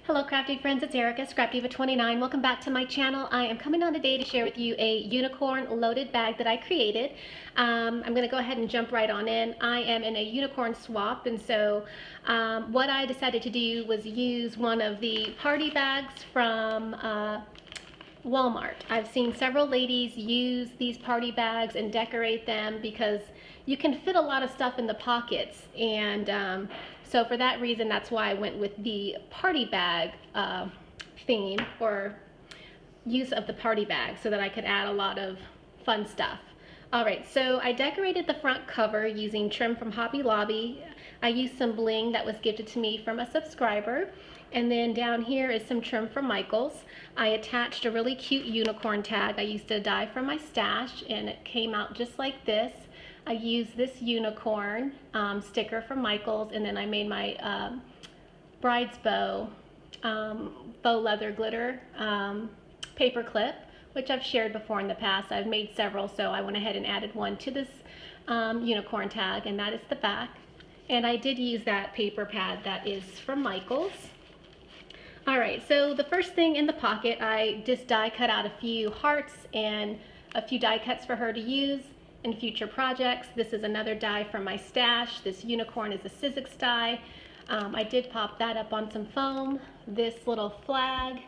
Hello crafty friends, it's Erica, Scrapdivatwentynine. Welcome back to my channel. I am coming on today to share with you a unicorn loaded bag that I created. I'm going to go ahead and jump right on in. I am in a unicorn swap, and so what I decided to do was use one of the party bags from Walmart. I've seen several ladies use these party bags and decorate them because you can fit a lot of stuff in the pockets, and so for that reason, that's why I went with the party bag theme or use of the party bag so that I could add a lot of fun stuff. Alright, so I decorated the front cover using trim from Hobby Lobby. I used some bling that was gifted to me from a subscriber. And then down here is some trim from Michaels. I attached a really cute unicorn tag. I used a die from my stash and it came out just like this. I used this unicorn sticker from Michaels, and then I made my bride's bow, faux leather glitter paper clip, which I've shared before in the past. I've made several, so I went ahead and added one to this unicorn tag, and that is the back. And I did use that paper pad that is from Michaels. Alright, so the first thing in the pocket, I just die cut out a few hearts and a few die cuts for her to use in future projects. This is another die from my stash. This unicorn is a Sizzix die. I did pop that up on some foam. This little flag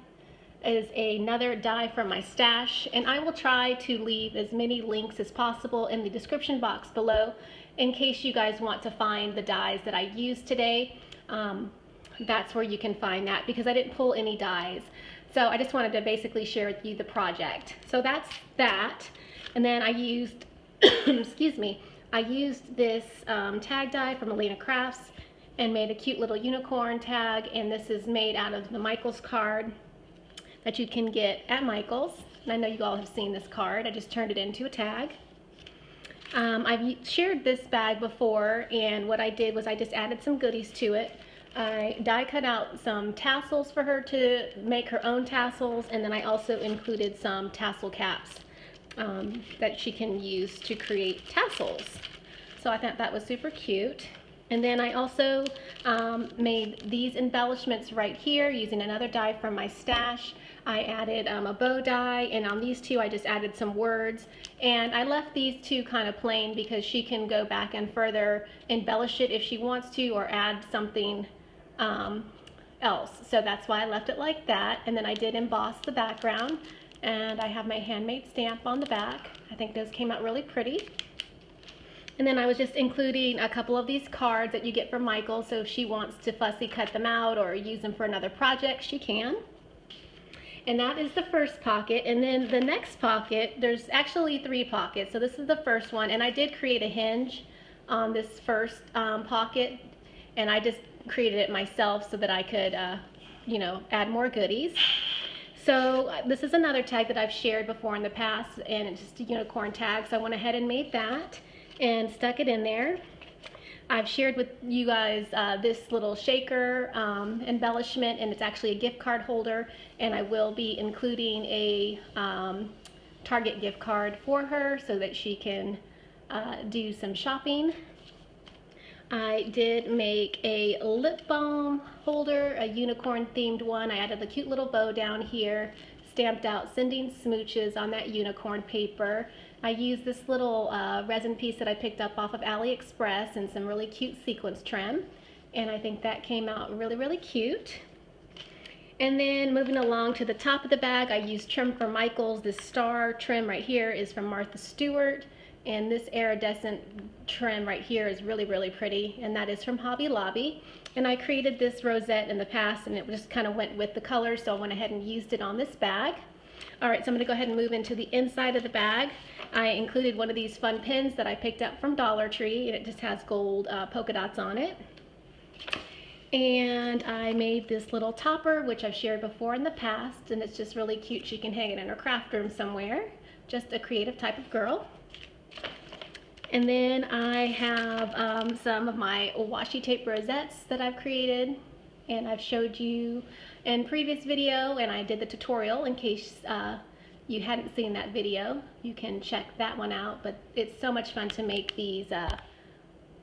is another die from my stash, and I will try to leave as many links as possible in the description box below in case you guys want to find the dies that I used today. That's where you can find that because I didn't pull any dies. So I just wanted to basically share with you the project. So that's that. And then I used excuse me, I used this tag die from Elena Crafts and made a cute little unicorn tag, and this is made out of the Michaels card that you can get at Michaels. And I know you all have seen this card. I just turned it into a tag. I've shared this bag before, and what I did was I just added some goodies to it. I die cut out some tassels for her to make her own tassels, and then I also included some tassel caps that she can use to create tassels. So I thought that was super cute. And then I also made these embellishments right here using another die from my stash. I added a bow die, and on these two I just added some words. And I left these two kind of plain because she can go back and further embellish it if she wants to, or add something else. So that's why I left it like that. And then I did emboss the background, and I have my handmade stamp on the back. I think those came out really pretty. And then I was just including a couple of these cards that you get from Michael, so if she wants to fussy cut them out or use them for another project, she can. And that is the first pocket. And then the next pocket, there's actually 3 pockets. So this is the first one, and I did create a hinge on this first pocket, and I just created it myself so that I could, you know, add more goodies. So this is another tag that I've shared before in the past, and it's just a unicorn tag, so I went ahead and made that and stuck it in there. I've shared with you guys this little shaker embellishment, and it's actually a gift card holder, and I will be including a Target gift card for her so that she can do some shopping. I did make a lip balm holder, a unicorn themed one. I added a cute little bow down here, stamped out sending smooches on that unicorn paper. I used this little resin piece that I picked up off of AliExpress and some really cute sequins trim, and I think that came out really, really cute. And then moving along to the top of the bag, I used trim from Michaels. This star trim right here is from Martha Stewart, and this iridescent trim right here is really, really pretty, and that is from Hobby Lobby. And I created this rosette in the past, and it just kind of went with the colors, so I went ahead and used it on this bag. Alright, so I'm going to go ahead and move into the inside of the bag. I included one of these fun pins that I picked up from Dollar Tree, and it just has gold polka dots on it. And I made this little topper, which I've shared before in the past, and it's just really cute. She can hang it in her craft room somewhere. Just a creative type of girl. And then I have some of my washi tape rosettes that I've created, and I've showed you in previous video, and I did the tutorial in case you hadn't seen that video. You can check that one out, but it's so much fun to make these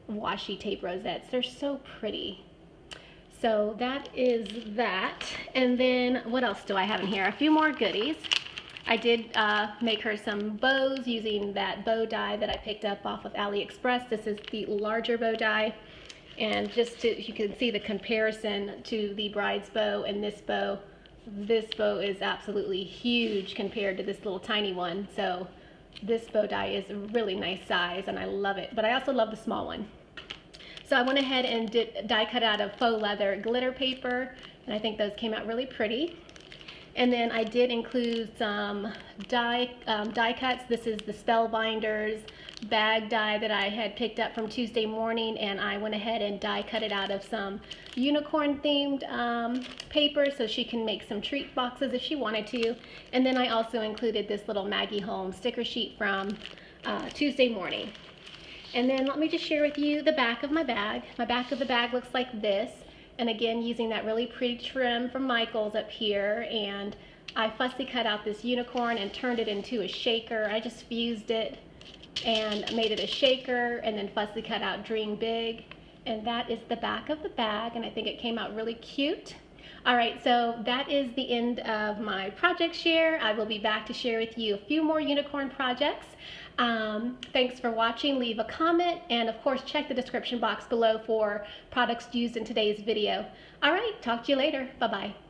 washi tape rosettes. They're so pretty. So that is that. And then what else do I have in here? A few more goodies. I did make her some bows using that bow die that I picked up off of AliExpress. This is the larger bow die. And just to, you can see the comparison to the bride's bow and this bow. This bow is absolutely huge compared to this little tiny one. So this bow die is a really nice size and I love it. But I also love the small one. So I went ahead and did die cut out of faux leather glitter paper. And I think those came out really pretty. And then I did include some die cuts. This is the Spellbinders bag die that I had picked up from Tuesday morning, and I went ahead and die cut it out of some unicorn themed paper so she can make some treat boxes if she wanted to. And then I also included this little Maggie Holmes sticker sheet from Tuesday morning. And then let me just share with you the back of my bag. My back of the bag looks like this. And again, using that really pretty trim from Michael's up here, and I fussy cut out this unicorn and turned it into a shaker. I just fused it and made it a shaker and then fussy cut out Dream Big. And that is the back of the bag, and I think it came out really cute. All right, so that is the end of my project share. I will be back to share with you a few more unicorn projects. Thanks for watching. Leave a comment, and of course check the description box below for products used in today's video. All right, talk to you later. Bye-bye.